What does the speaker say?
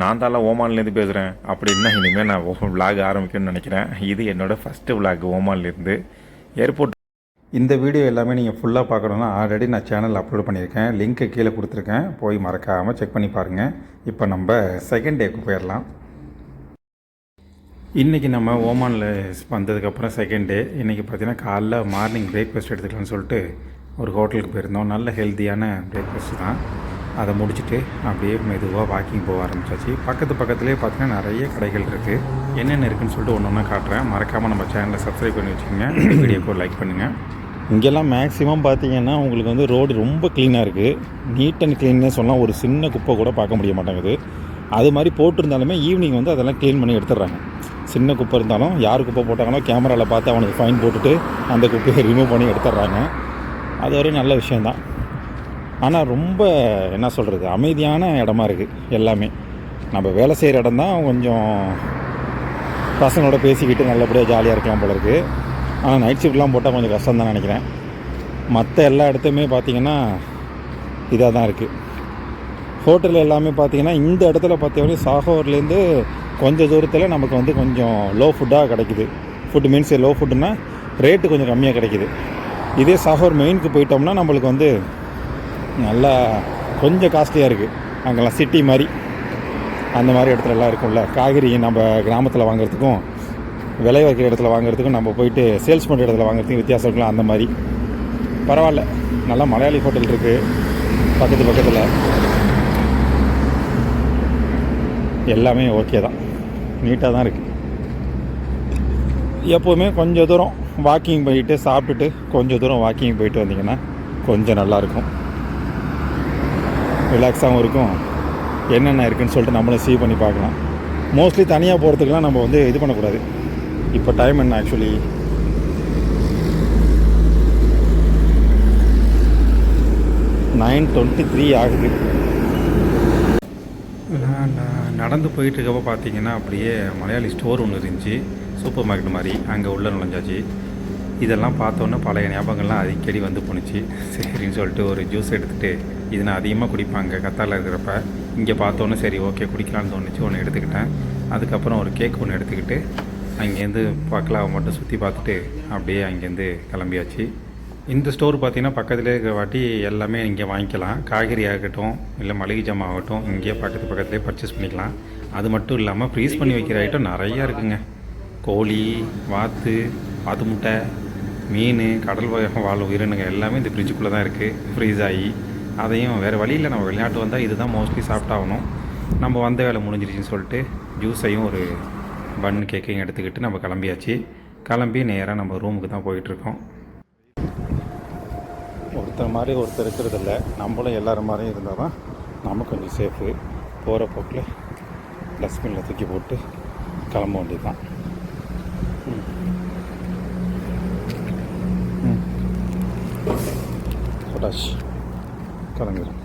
நான் தான் ஓமான்லேருந்து பேசுகிறேன் அப்படின்னா இனிமேல் நான் விலாக் ஆரம்பிக்கணும்னு நினைக்கிறேன். இது என்னோடய ஃபஸ்ட்டு விலாக் ஓமான்லேருந்து ஏர்போர்ட். இந்த வீடியோ எல்லாமே நீங்கள் ஃபுல்லாக பார்க்கணுன்னா ஆல்ரெடி நான் சேனல் அப்லோட் பண்ணியிருக்கேன். லிங்க்கை கீழே கொடுத்துருக்கேன், போய் மறக்காமல் செக் பண்ணி பாருங்கள். இப்போ நம்ம செகண்ட் டேக்கு போயிடலாம். இன்றைக்கி நம்ம ஓமானில் வந்ததுக்கப்புறம் செகண்ட் டே. இன்றைக்கி பார்த்திங்கன்னா காலைல மார்னிங் பிரேக்ஃபாஸ்ட் எடுத்துக்கலாம்னு சொல்லிட்டு ஒரு ஹோட்டலுக்கு போயிருந்தோம். நல்ல ஹெல்த்தியான பிரேக்ஃபாஸ்ட் தான். அதை முடிச்சுட்டு அப்படியே மெதுவாக வாக்கிங் போக ஆரம்பித்தாச்சு. பக்கத்துலேயே பார்த்திங்கன்னா நிறைய கடைகள் இருக்குது. என்னென்ன இருக்குதுன்னு சொல்லிட்டு ஒன்று ஒன்றா காட்டுறேன். மறக்காமல் நம்ம சேனலை சப்ஸ்கிரைப் பண்ணி வச்சுக்கோங்க. வீடியோக்கு லைக் பண்ணுங்கள். இங்கெல்லாம் மேக்ஸிமம் பார்த்திங்கன்னா உங்களுக்கு வந்து ரோடு ரொம்ப க்ளீனாக இருக்குது. நீட் அண்ட் க்ளீன்னே சொல்லலாம். ஒரு சின்ன குப்பை கூட பார்க்க முடிய மாட்டேங்குது. அது மாதிரி போட்டிருந்தாலுமே ஈவினிங் வந்து அதெல்லாம் க்ளீன் பண்ணி எடுத்துடுறாங்க. சின்ன குப்பை இருந்தாலும் யார் குப்பை போட்டாங்களோ கேமராவில் பார்த்து அவனுக்கு ஃபைன் போட்டுட்டு அந்த குப்பையை ரிமூவ் பண்ணி எடுத்துடுறாங்க. அது ஒரு நல்ல விஷயந்தான். ஆனால் ரொம்ப என்ன சொல்கிறது, அமைதியான இடமா இருக்குது எல்லாமே. நம்ம வேலை செய்கிற இடம் தான் கொஞ்சம் பசங்களோட பேசிக்கிட்டு நல்லபடியாக ஜாலியாக இருக்கலாம் போல இருக்குது. ஆனால் நைட் ஷிஃப்ட்லாம் போட்டால் கொஞ்சம் கஷ்டம் தான் நினைக்கிறேன். மற்ற எல்லா இடத்துலையுமே பார்த்திங்கன்னா இதாக தான் இருக்குது. ஹோட்டல் எல்லாமே பார்த்திங்கன்னா இந்த இடத்துல பார்த்தீங்கன்னா சாகோர்லேருந்து கொஞ்சம் தூரத்தில் நமக்கு வந்து கொஞ்சம் லோ ஃபுட்டாக கிடைக்குது. ஃபுட்டு மீன்ஸ் லோ ஃபுட்டுன்னா ரேட்டு கொஞ்சம் கம்மியாக கிடைக்குது. இதே சாகோர் மெயினுக்கு போயிட்டோம்னா நம்மளுக்கு வந்து நல்லா கொஞ்சம் காஸ்ட்லியாக இருக்குது. அங்கெல்லாம் சிட்டி மாதிரி அந்த மாதிரி இடத்துலலாம் இருக்கும்ல, காய்கறி நம்ம கிராமத்தில் வாங்குறதுக்கும் விலை வைக்கிற இடத்துல வாங்குறதுக்கும் நம்ம போயிட்டு சேல்ஸ் பண்ணுற இடத்துல வாங்குறதுக்கும் வித்தியாசம் இருக்கலாம். அந்த மாதிரி பரவாயில்ல. நல்லா மலையாளி ஹோட்டல் இருக்குது பக்கத்தில். எல்லாமே ஓகே தான், நீட்டாக தான் இருக்குது. எப்போவுமே கொஞ்சம் தூரம் வாக்கிங் போயிட்டு சாப்பிட்டுட்டு கொஞ்சம் தூரம் வாக்கிங் போயிட்டு வந்தீங்கன்னா கொஞ்சம் நல்லாயிருக்கும், ரிலாக்ஸாகவும் இருக்கும். என்னென்ன இருக்குதுன்னு சொல்லிட்டு நம்மளும் சீ பண்ணி பார்க்கலாம். மோஸ்ட்லி தனியாக போகிறதுக்கெலாம் நம்ம வந்து இது பண்ணக்கூடாது. இப்போ டைம் என்ன ஆக்சுவலி 9:23 ஆகுது. நான் நடந்து போயிட்டுருக்கப்போ பார்த்தீங்கன்னா அப்படியே மலையாளி ஸ்டோர் ஒன்று இருந்துச்சு, சூப்பர் மார்க்கெட் மாதிரி. அங்கே உள்ள நுழைஞ்சாச்சு. இதெல்லாம் பார்த்தோன்னே பழைய ஞாபகங்கள்லாம் அடிக்கடி வந்து போணுச்சு. சரின்னு சொல்லிட்டு ஒரு ஜூஸ் எடுத்துகிட்டு, இது நான் அதிகமாக குடிப்பாங்க கத்தாரில் இருக்கிறப்ப. இங்கே பார்த்தோன்னே சரி ஓகே குடிக்கலான்னு தோணுச்சு, ஒன்று எடுத்துக்கிட்டேன். அதுக்கப்புறம் ஒரு கேக் ஒன்று எடுத்துக்கிட்டு அங்கேருந்து பக்கலாவை மட்டும் சுற்றி பார்த்துட்டு அப்படியே அங்கேருந்து கிளம்பியாச்சு. இந்த ஸ்டோர் பார்த்திங்கன்னா பக்கத்துலேயே இருக்கிற வாட்டி எல்லாமே இங்கே வாங்கிக்கலாம். காய்கறி ஆகட்டும் இல்லை மளிகை ஜாமான் ஆகட்டும் இங்கேயே பக்கத்துலேயே பர்ச்சேஸ் பண்ணிக்கலாம். அது மட்டும் இல்லாமல் ஃப்ரீஸ் பண்ணி வைக்கிற ஐட்டம் நிறையா இருக்குங்க. கோழி, வாத்து முட்டை, மீன், கடல் வாழ் உயிரினங்கள் எல்லாமே இந்த ஃப்ரிட்ஜுக்குள்ளே தான் இருக்குது, ஃப்ரீஸ் ஆகி. அதையும் வேறு வழியில் நம்ம வெளிநாட்டு வந்தால் இது தான் மோஸ்ட்லி சாப்பிட்டாகணும். நம்ம வந்த வேலை முடிஞ்சிருச்சுன்னு சொல்லிட்டு ஜூஸையும் ஒரு பன் கேக்கையும் எடுத்துக்கிட்டு நம்ம கிளம்பியாச்சு. கிளம்பி நேராக நம்ம ரூமுக்கு தான் போயிட்டுருக்கோம். ஒருத்தர் மாதிரி ஒருத்தர் இருக்கிறதில்ல, நம்மளும் எல்லோரும் மாதிரியும் இருந்தால் தான் நம்ம கொஞ்சம் சேஃபு. போகிற போக்கில் டஸ்ட்பினில் தூக்கி போட்டு கிளம்ப வேண்டியது தான். போட்டாச்சு, கிளம்பிடும்.